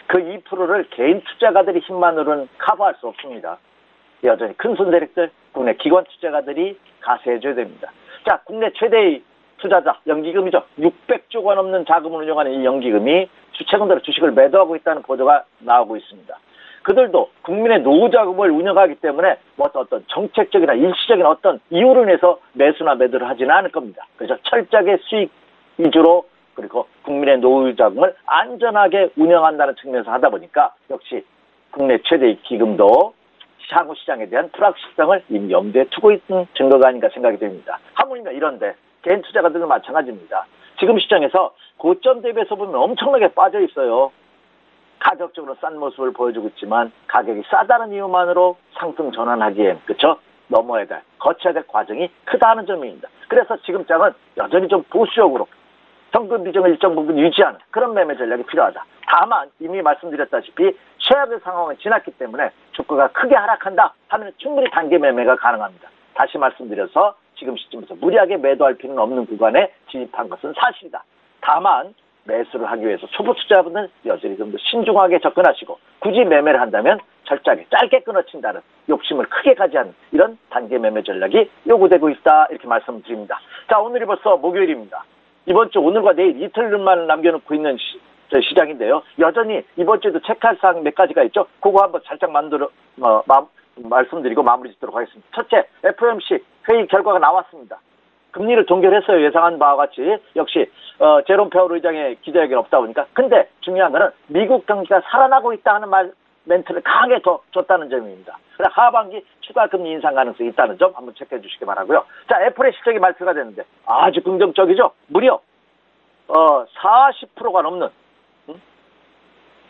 그 2%를 개인 투자가들의 힘만으로는 커버할 수 없습니다. 여전히 큰 손대력들, 국내 기관 투자가들이 가세해줘야 됩니다. 자, 국내 최대의 투자자, 연기금이죠. 600조 원 넘는 자금을 운영하는 이 연기금이 주채권들의 주식을 매도하고 있다는 보도가 나오고 있습니다. 그들도 국민의 노후 자금을 운영하기 때문에 어떤 정책적이나 일시적인 어떤 이유로 인해서 매수나 매도를 하지는 않을 겁니다. 그래서 철저하게 수익 위주로 그리고 국민의 노후 자금을 안전하게 운영한다는 측면에서 하다 보니까 역시 국내 최대의 기금도 향후 시장에 대한 불확실성을 이미 염두에 두고 있는 증거가 아닌가 생각이 됩니다. 하물며 이런데 개인 투자가들은 마찬가지입니다. 지금 시장에서 고점 대비해서 보면 엄청나게 빠져 있어요. 가격적으로 싼 모습을 보여주고 있지만 가격이 싸다는 이유만으로 상승 전환하기엔 그렇죠? 넘어야 될, 거쳐야 될 과정이 크다는 점입니다. 그래서 지금 장은 여전히 좀 보수적으로 현금 비중을 일정 부분 유지하는 그런 매매 전략이 필요하다. 다만 이미 말씀드렸다시피 최악의 상황은 지났기 때문에 주가가 크게 하락한다 하면 충분히 단기 매매가 가능합니다. 다시 말씀드려서 지금 시점에서 무리하게 매도할 필요는 없는 구간에 진입한 것은 사실이다. 다만 매수를 하기 위해서 초보 투자자분들은 여전히 좀 더 신중하게 접근하시고 굳이 매매를 한다면 철저하게 짧게 끊어친다는 욕심을 크게 가지 않는 이런 단기 매매 전략이 요구되고 있다 이렇게 말씀드립니다. 자, 오늘이 벌써 목요일입니다. 이번 주 오늘과 내일 이틀만 남겨놓고 있는 시장인데요. 여전히 이번 주에도 체크할 사항 몇 가지가 있죠. 그거 한번 살짝 말씀드리고 마무리 짓도록 하겠습니다. 첫째, FOMC 회의 결과가 나왔습니다. 금리를 동결했어요. 예상한 바와 같이. 역시 제롬 파월 의장의 기자회견 없다 보니까. 근데 중요한 거는 미국 경기가 살아나고 있다 하는 멘트를 강하게 줬다는 점입니다. 그래서 하반기 추가 금리 인상 가능성이 있다는 점 한번 체크해 주시기 바라고요. 자, 애플의 실적이 발표가 됐는데 아주 긍정적이죠. 무려 40%가 넘는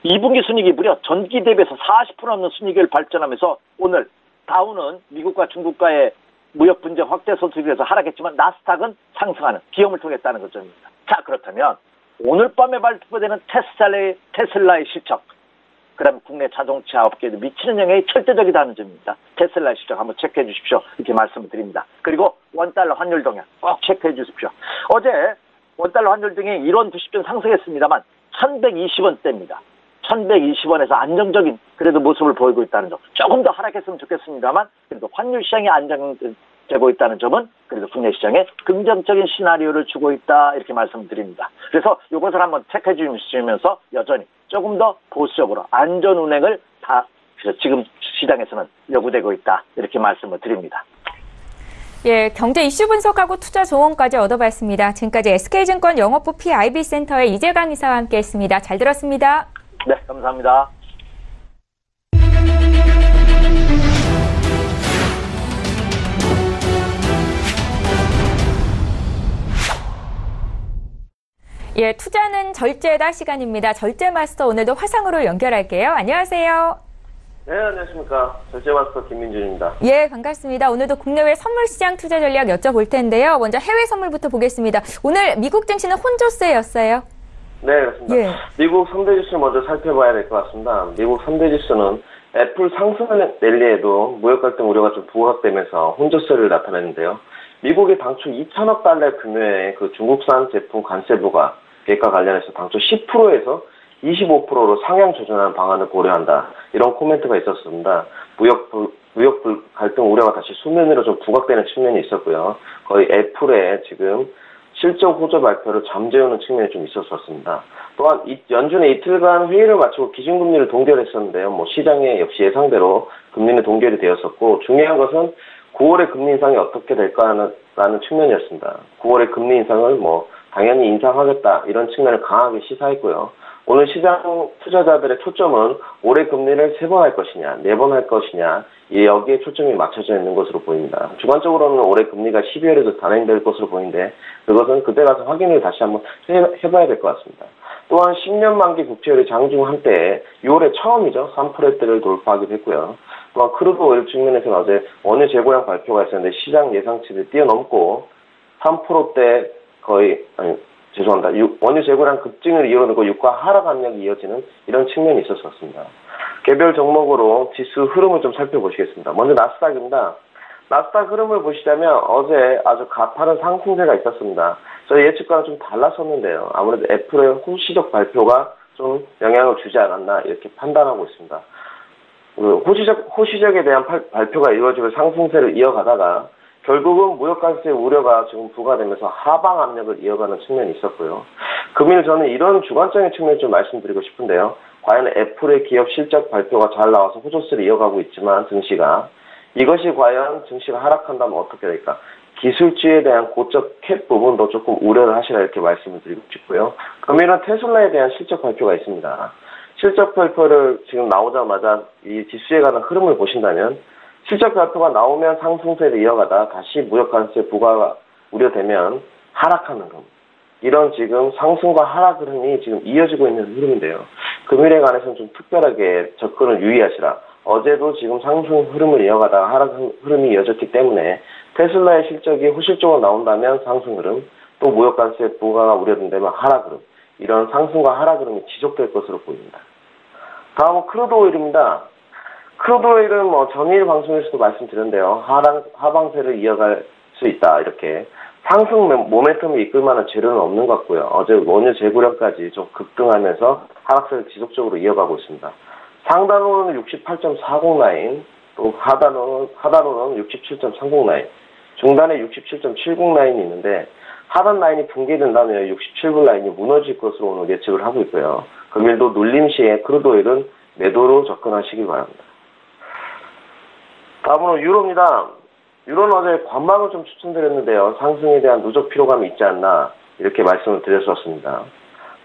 2분기 순이익이 무려 전기 대비해서 40% 넘는 순이익을 발전하면서 오늘 다우는 미국과 중국과의 무역 분쟁 확대 소식에서 하락했지만 나스닥은 상승하는 기염을 통했다는 것입니다. 자, 그렇다면 오늘 밤에 발표되는 테슬라의 실적, 그다음에 국내 자동차 업계에 미치는 영향이 절대적이다는 점입니다. 테슬라의 실적 한번 체크해 주십시오. 이렇게 말씀을 드립니다. 그리고 원달러 환율 동향 꼭 체크해 주십시오. 어제 원달러 환율 동향이 1원 90전 상승했습니다만 1120원대입니다. 1120원에서 안정적인 그래도 모습을 보이고 있다는 점. 조금 더 하락했으면 좋겠습니다만 그래도 환율 시장이 안정되고 있다는 점은 그래도 국내 시장에 긍정적인 시나리오를 주고 있다 이렇게 말씀드립니다. 그래서 이것을 한번 체크해 주시면서 여전히 조금 더 보수적으로 안전 운행을 지금 시장에서는 요구되고 있다 이렇게 말씀을 드립니다. 예, 경제 이슈 분석하고 투자 조언까지 얻어봤습니다. 지금까지 SK증권 영업부 PIB센터의 이재강 이사와 함께했습니다. 잘 들었습니다. 네, 감사합니다. 예, 투자는 절제다 시간입니다. 절제 마스터 오늘도 화상으로 연결할게요. 안녕하세요. 네, 안녕하십니까. 절제 마스터 김민준입니다. 예, 반갑습니다. 오늘도 국내외 선물 시장 투자 전략 여쭤볼 텐데요. 먼저 해외 선물부터 보겠습니다. 오늘 미국 증시는 혼조세였어요. 네, 그렇습니다. 예. 미국 3대 지수를 먼저 살펴봐야 될 것 같습니다. 미국 3대 지수는 애플 상승 랠리에도 무역 갈등 우려가 좀 부각되면서 혼조세를 나타냈는데요. 미국의 당초 2천억 달러 규모의 그 중국산 제품 관세 부과 계획과 관련해서 당초 10%에서 25%로 상향 조정하는 방안을 고려한다. 이런 코멘트가 있었습니다. 무역 갈등 우려가 다시 수면 위로 좀 부각되는 측면이 있었고요. 거의 애플의 지금 실적 호조 발표를 잠재우는 측면이 좀 있었습니다. 또한 연준의 이틀간 회의를 마치고 기준금리를 동결했었는데요. 시장에 역시 예상대로 금리는 동결이 되었었고 중요한 것은 9월의 금리 인상이 어떻게 될까라는 측면이었습니다. 9월의 금리 인상을 당연히 인상하겠다 이런 측면을 강하게 시사했고요. 오늘 시장 투자자들의 초점은 올해 금리를 3번 할 것이냐, 4번 할 것이냐, 여기에 초점이 맞춰져 있는 것으로 보입니다. 주관적으로는 올해 금리가 12월에도 단행될 것으로 보이는데 그것은 그때 가서 확인을 다시 한번 해봐야 될 것 같습니다. 또한 10년 만기 국채율이 장중 한때 6월에 처음이죠. 3%대를 돌파하기도 했고요. 또한 크루드 오일 측면에서는 어제 원유 재고량 발표가 있었는데 시장 예상치를 뛰어넘고 3%대 원유 재고량 급증을 이어내고 유가 하락 압력이 이어지는 이런 측면이 있었습니다. 개별 종목으로 지수 흐름을 좀 살펴보시겠습니다. 먼저 나스닥입니다. 나스닥 흐름을 보시자면 어제 아주 가파른 상승세가 있었습니다. 저희 예측과는 좀 달랐었는데요. 아무래도 애플의 호시적 발표가 좀 영향을 주지 않았나 이렇게 판단하고 있습니다. 호시적에 대한 발표가 이루어지고 상승세를 이어가다가 결국은 무역관세 우려가 지금 부과되면서 하방 압력을 이어가는 측면이 있었고요. 금일 저는 이런 주관적인 측면을 좀 말씀드리고 싶은데요. 과연 애플의 기업 실적 발표가 잘 나와서 호조세를 이어가고 있지만 증시가 이것이 과연 증시가 하락한다면 어떻게 될까? 기술주에 대한 고적 캡 부분도 조금 우려를 하시라 이렇게 말씀을 드리고 싶고요. 금일은 테슬라에 대한 실적 발표가 있습니다. 실적 발표를 지금 나오자마자 이 지수에 관한 흐름을 보신다면 실적 발표가 나오면 상승세를 이어가다 다시 무역관세 부과가 우려되면 하락하는 겁니다. 이런 지금 상승과 하락 흐름이 지금 이어지고 있는 흐름인데요. 금일에 관해서는 좀 특별하게 접근을 유의하시라. 어제도 지금 상승 흐름을 이어가다가 하락 흐름이 이어졌기 때문에 테슬라의 실적이 호실적으로 나온다면 상승 흐름, 또 무역관세 부과가 우려된다면 하락 흐름, 이런 상승과 하락 흐름이 지속될 것으로 보입니다. 다음은 크루드 오일입니다. 크루드 오일은 전일 방송에서도 말씀드렸는데요. 하방세를 이어갈 수 있다. 이렇게 상승 모멘텀을 이끌 만한 재료는 없는 것 같고요. 어제 원유 재고량까지 좀 급등하면서 하락세를 지속적으로 이어가고 있습니다. 상단으로는 68.40 라인, 또 하단으로는 67.30 라인, 중단에 67.70 라인이 있는데 하단 라인이 붕괴된다면 67불 라인이 무너질 것으로 오늘 예측을 하고 있고요. 금일도 눌림 시에 크루드 오일은 매도로 접근하시기 바랍니다. 다음으로 유로입니다. 유로는 어제 관망을 좀 추천드렸는데요. 상승에 대한 누적 피로감이 있지 않나 이렇게 말씀을 드렸었습니다.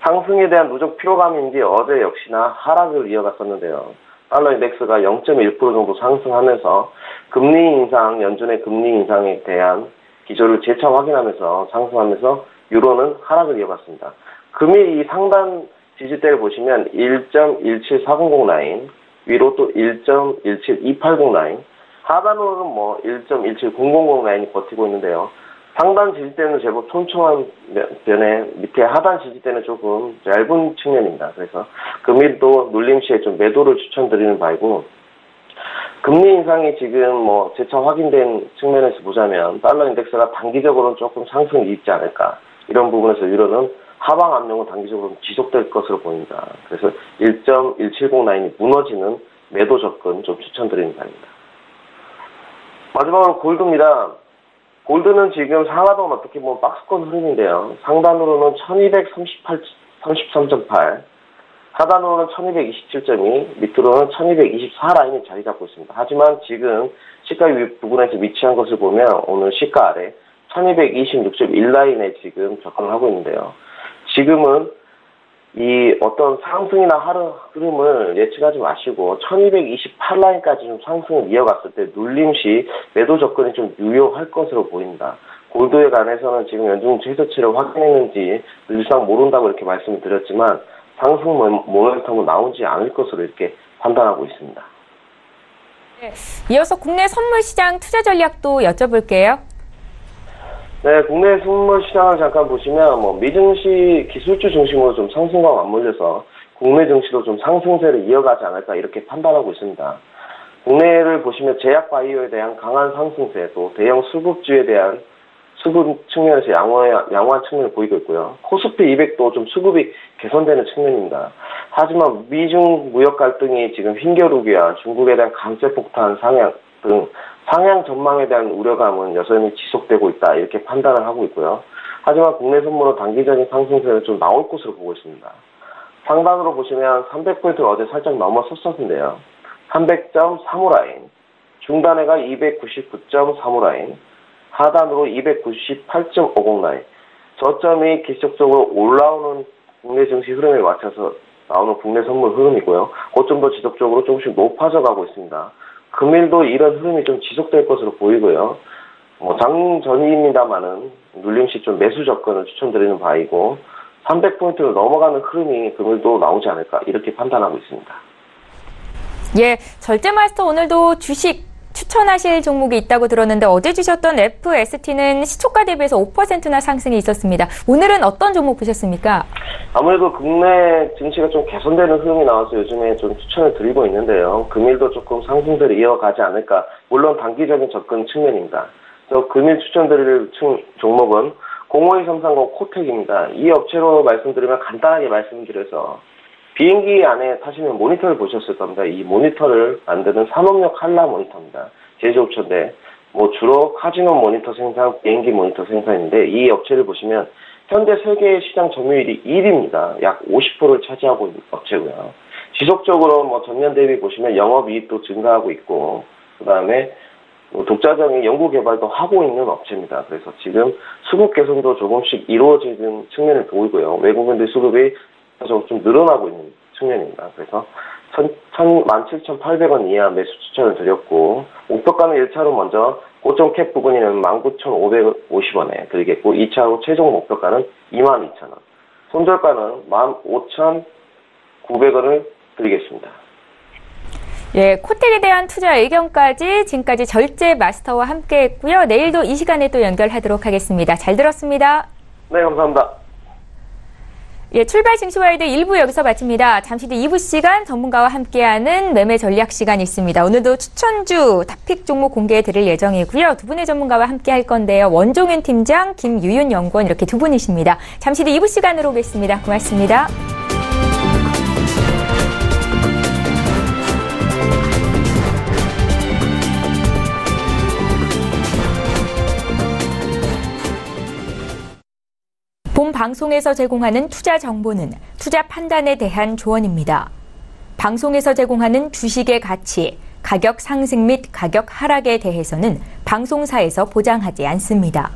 상승에 대한 누적 피로감인지 어제 역시나 하락을 이어갔었는데요. 달러 인덱스가 0.1% 정도 상승하면서 금리 인상, 연준의 금리 인상에 대한 기조를 재차 확인하면서 상승하면서 유로는 하락을 이어갔습니다. 금일 이 상단 지지대를 보시면 1.17400 라인, 위로 또 1.17280 라인, 하단으로는 1.17000 라인이 버티고 있는데요. 상단 지지대는 제법 촘촘한 변에 밑에 하단 지지대는 조금 얇은 측면입니다. 그래서 금일도 눌림 시에 좀 매도를 추천드리는 바이고, 금리 인상이 지금 재차 확인된 측면에서 보자면 달러 인덱스가 단기적으로는 조금 상승이 있지 않을까, 이런 부분에서 유로는 하방 압력은 단기적으로 지속될 것으로 보입니다. 그래서 1.170 라인이 무너지는 매도 접근 좀 추천드리는 바입니다. 마지막으로 골드입니다. 골드는 지금 상하동은 어떻게 보면 박스권 흐름인데요. 상단으로는 1233.8, 하단으로는 1227.2, 밑으로는 1224 라인이 자리 잡고 있습니다. 하지만 지금 시가 부분에서 위치한 것을 보면 오늘 시가 아래 1226.1 라인에 지금 접근을 하고 있는데요. 지금은 이 어떤 상승이나 흐름을 예측하지 마시고 1228 라인까지 좀 상승을 이어갔을 때 눌림 시 매도 접근이 좀 유효할 것으로 보입니다. 골드에 관해서는 지금 연중 최저치를 확인했는지 늘상 모른다고 이렇게 말씀을 드렸지만 상승 모멘텀은 나오지 않을 것으로 이렇게 판단하고 있습니다. 네, 이어서 국내 선물 시장 투자 전략도 여쭤볼게요. 네, 국내 선물 시장을 잠깐 보시면 미증시 기술주 중심으로 좀 상승과 맞물려서 국내 증시도 좀 상승세를 이어가지 않을까 이렇게 판단하고 있습니다. 국내를 보시면 제약 바이오에 대한 강한 상승세, 또 대형 수급주에 대한 수급 측면에서 양호한 측면을 보이고 있고요. 코스피 200도 좀 수급이 개선되는 측면입니다. 하지만 미중 무역 갈등이 지금 흰겨루기와 중국에 대한 관세 폭탄 상향 등 상향 전망에 대한 우려감은 여전히 지속되고 있다, 이렇게 판단을 하고 있고요. 하지만 국내 선물은 단기적인 상승세는 좀 나올 것으로 보고 있습니다. 상단으로 보시면 300포인트를 어제 살짝 넘어섰었는데요. 300.35 라인, 중단에가 299.35 라인, 하단으로 298.50 라인, 저점이 기술적으로 올라오는 국내 증시 흐름에 맞춰서 나오는 국내 선물 흐름이고요. 고점도 지속적으로 조금씩 높아져 가고 있습니다. 금일도 이런 흐름이 좀 지속될 것으로 보이고요. 장전입니다만은 눌림시 좀 매수 접근을 추천드리는 바이고 300포인트를 넘어가는 흐름이 금일도 나오지 않을까 이렇게 판단하고 있습니다. 예, 절제마스터 오늘도 주식 추천하실 종목이 있다고 들었는데 어제 주셨던 FST는 시초가 대비해서 5%나 상승이 있었습니다. 오늘은 어떤 종목 보셨습니까? 아무래도 국내 증시가 좀 개선되는 흐름이 나와서 요즘에 좀 추천을 드리고 있는데요. 금일도 조금 상승세를 이어가지 않을까. 물론 단기적인 접근 측면입니다. 그래서 금일 추천드릴 종목은 052330 코텍입니다. 이 업체로 말씀드리면 간단하게 말씀드려서 비행기 안에 타시면 모니터를 보셨을 겁니다. 이 모니터를 만드는 산업용 한라 모니터입니다. 제조업체인데 주로 카지노 모니터 생산, 비행기 모니터 생산인데 이 업체를 보시면 현재 세계 시장 점유율이 1위입니다. 약 50%를 차지하고 있는 업체고요. 지속적으로 전년 대비 보시면 영업이익도 증가하고 있고, 그 다음에 독자적인 연구 개발도 하고 있는 업체입니다. 그래서 지금 수급 개선도 조금씩 이루어지는 측면을 보이고요. 외국인들 수급이 좀 늘어나고 있는 측면입니다. 그래서 17,800원 이하 매수 추천을 드렸고, 목표가는 1차로 먼저 고점 캡 부분에는 19,550원에 드리겠고, 2차로 최종 목표가는 22,000원, 손절가는 15,900원을 드리겠습니다. 예, 코텍에 대한 투자 의견까지 지금까지 절제 마스터와 함께 했고요. 내일도 이 시간에 또 연결하도록 하겠습니다. 잘 들었습니다. 네, 감사합니다. 예, 출발 증시와이드 1부 여기서 마칩니다. 잠시 뒤 2부 시간 전문가와 함께하는 매매 전략 시간이 있습니다. 오늘도 추천주, 탑픽 종목 공개해 드릴 예정이고요. 두 분의 전문가와 함께 할 건데요. 원종윤 팀장, 김유윤 연구원 이렇게 두 분이십니다. 잠시 뒤 2부 시간으로 오겠습니다. 고맙습니다. 본 방송에서 제공하는 투자 정보는 투자 판단에 대한 조언입니다. 방송에서 제공하는 주식의 가치, 가격 상승 및 가격 하락에 대해서는 방송사에서 보장하지 않습니다.